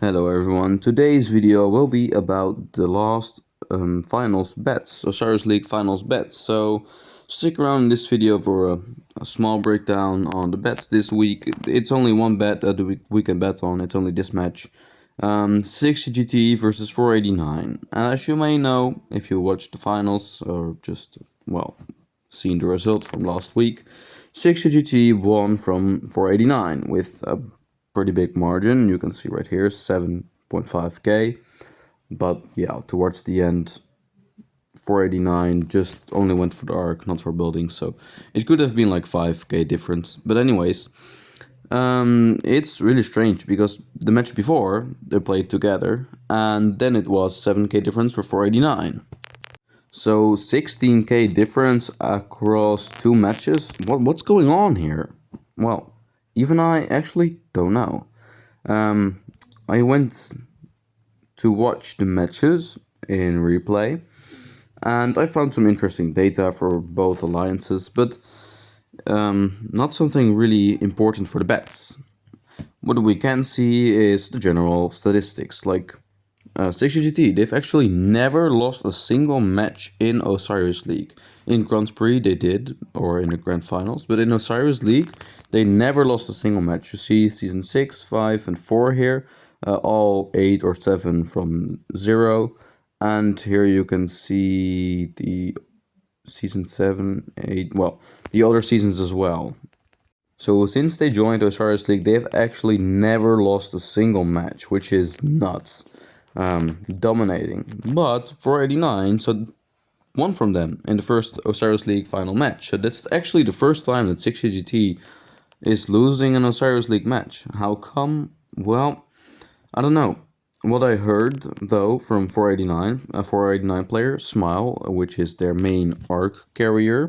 Hello everyone, today's video will be about the last finals bets, Osiris League finals bets. So stick around in this video for a small breakdown on the bets this week. It's only one bet that we can bet on, it's only this match. 60 GT versus 489. And as you may know, if you watched the finals or just, well, seen the result from last week, 60 GT won from 489 with a pretty big margin. You can see right here 7.5k, but yeah, towards the end 489 just only went for the arc, not for building, so it could have been like 5k difference. But anyways, it's really strange because the match before they played together and then it was 7k difference for 489. So 16k difference across two matches. What's going on here? Well, even I actually don't know. I went to watch the matches in replay, and I found some interesting data for both alliances, but not something really important for the bets. What we can see is the general statistics, like 60GT, they've actually never lost a single match in Osiris League. In Grand Prix they did, or in the Grand Finals, but in Osiris League they never lost a single match. You see Season 6, 5 and 4 here, all 8 or 7 from 0. And here you can see the Season 7, 8, well, the other seasons as well. So since they joined Osiris League, they've actually never lost a single match, which is nuts. Dominating. But 489, so one from them in the first Osiris League final match. So that's actually the first time that 60GT is losing an Osiris League match. How come? Well, I don't know. What I heard, though, from 489, a 489 player, Smile, which is their main arc carrier,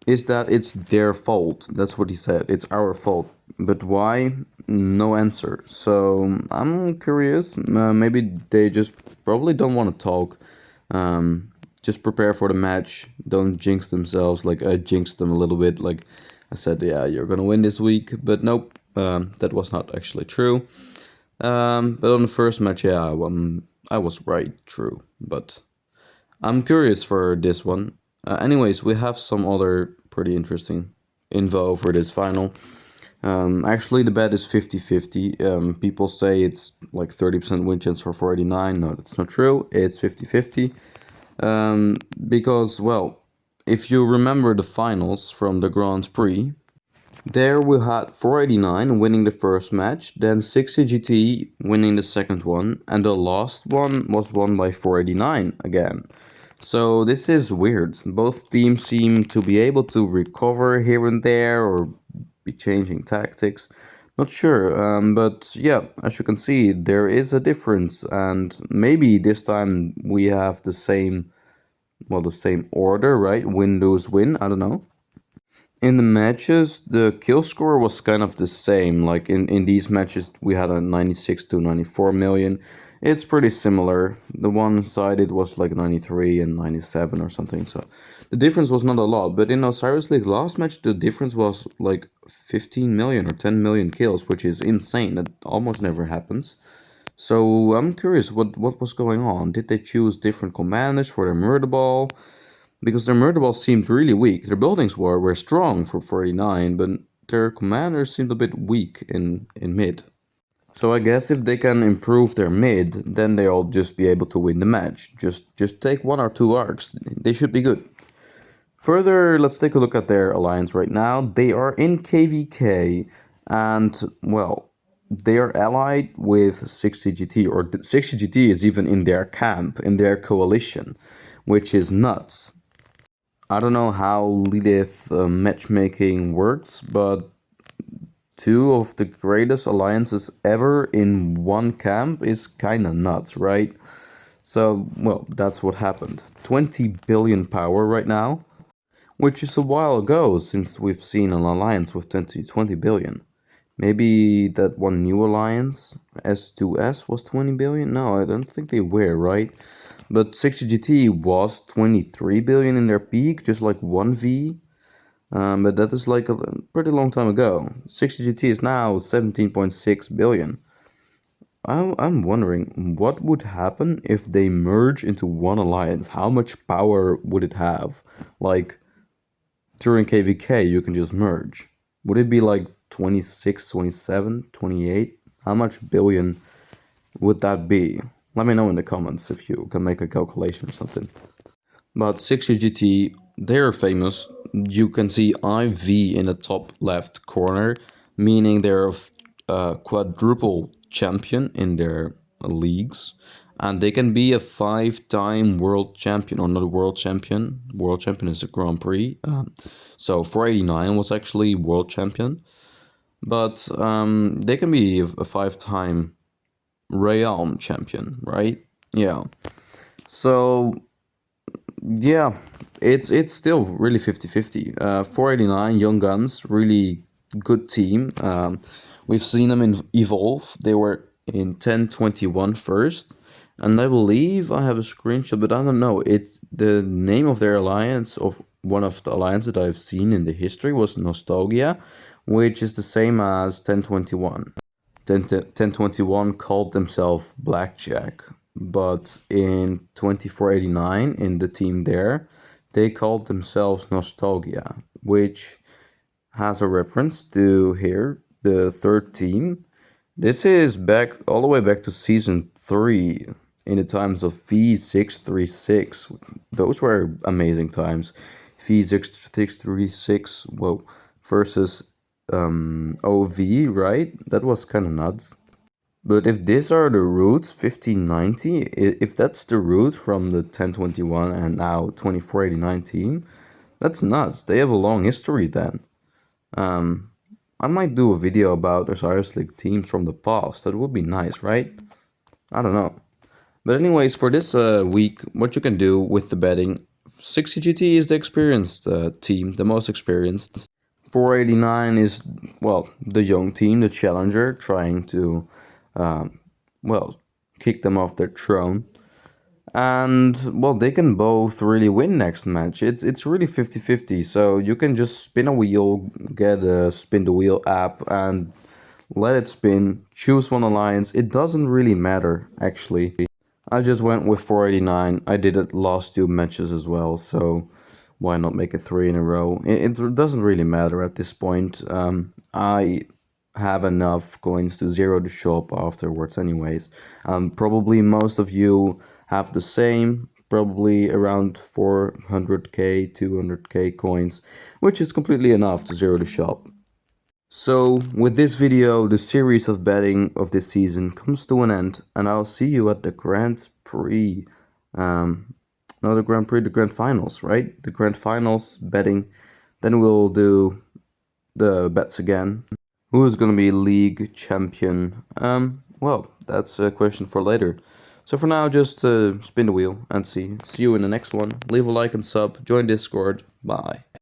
is that it's their fault. That's what he said. It's our fault. But why? No answer. So I'm curious. Maybe they just probably don't want to talk. Just prepare for the match. Don't jinx themselves. Like I jinxed them a little bit. Like I said, yeah, you're gonna win this week. But nope, that was not actually true. But on the first match, yeah, I was right, true. But I'm curious for this one. Anyways, we have some other pretty interesting info for this final. Actually, the bet is 50-50. People say it's like 30% win chance for 489. No, that's not true. It's 50-50. Because, well, if you remember the finals from the Grand Prix, there we had 489 winning the first match, then 60GT winning the second one, and the last one was won by 489 again. So this is weird. Both teams seem to be able to recover here and there or be changing tactics. Not sure, but yeah, as you can see, there is a difference, and maybe this time we have the same, well, the same order, right? Win, lose, win. I don't know. In the matches, the kill score was kind of the same. Like in these matches, we had a 96 to 94 million. It's pretty similar. The one side it was like 93 and 97 or something. So the difference was not a lot. But in Osiris League last match, the difference was like 15 million or 10 million kills, which is insane. That almost never happens. So I'm curious what was going on. Did they choose different commanders for their murder ball? Because their murder balls seemed really weak. Their buildings were strong for 49, but their commanders seemed a bit weak in mid. So I guess if they can improve their mid, then they'll just be able to win the match. Just take 1 or 2 arcs. They should be good. Further, let's take a look at their alliance right now. They are in KVK, and, well, they are allied with 60GT, or 60GT is even in their camp, in their coalition, which is nuts. I don't know how Lilith matchmaking works, but 2 of the greatest alliances ever in one camp is kinda nuts, right? So, well, that's what happened. 20 billion power right now, which is a while ago since we've seen an alliance with 20 billion. Maybe that one new alliance, S2S, was 20 billion? No, I don't think they were, right? But 60GT was 23 billion in their peak, just like 1V. But that is like a pretty long time ago. 60GT is now 17.6 billion. I'm wondering what would happen if they merge into one alliance. How much power would it have? Like during KVK, you can just merge. Would it be like 26, 27, 28? How much billion would that be? Let me know in the comments if you can make a calculation or something. But 6GT, they're famous. You can see IV in the top left corner, meaning they're a quadruple champion in their leagues. And they can be a 5-time world champion, or not a world champion. World champion is a Grand Prix. So 489 was actually world champion. But they can be a 5-time Realm champion, right? Yeah. So yeah, it's still really 50-50. 489 Young Guns, really good team. We've seen them evolve. They were in 1021 first, and I believe I have a screenshot, but I don't know. It's the name of their alliance, of one of the alliances that I've seen in the history, was Nostalgia, which is the same as 1021. 1021 called themselves Blackjack, but in 2489, in the team there, they called themselves Nostalgia, which has a reference to here, the third team. This is back all the way back to season 3, in the times of V636. Those were amazing times. V636, whoa, versus OV, right? That was kind of nuts. But if these are the roots, 1590, if that's the root from the 1021 and now 2489 team, that's nuts. They have a long history then. I might do a video about Osiris League teams from the past. That would be nice, right? I don't know. But anyways, for this week, what you can do with the betting, 60GT is the experienced team, the most experienced. 489 is, well, the young team, the challenger, trying to, well, kick them off their throne. And, well, they can both really win next match. It's really 50-50, so you can just spin a wheel, get a spin the wheel app, and let it spin, choose one alliance. It doesn't really matter, actually. I just went with 489. I did it last 2 matches as well, so why not make it 3 in a row? It doesn't really matter at this point. I have enough coins to zero the shop afterwards anyways. Probably most of you have the same, probably around 400k, 200k coins, which is completely enough to zero the shop. So, with this video, the series of betting of this season comes to an end, and I'll see you at the Grand Prix. Not the Grand Prix, the Grand Finals, right? The Grand Finals betting. Then we'll do the bets again. Who is gonna be league champion? Well, that's a question for later. So for now, just spin the wheel and see. See you in the next one. Leave a like and sub. Join Discord. Bye.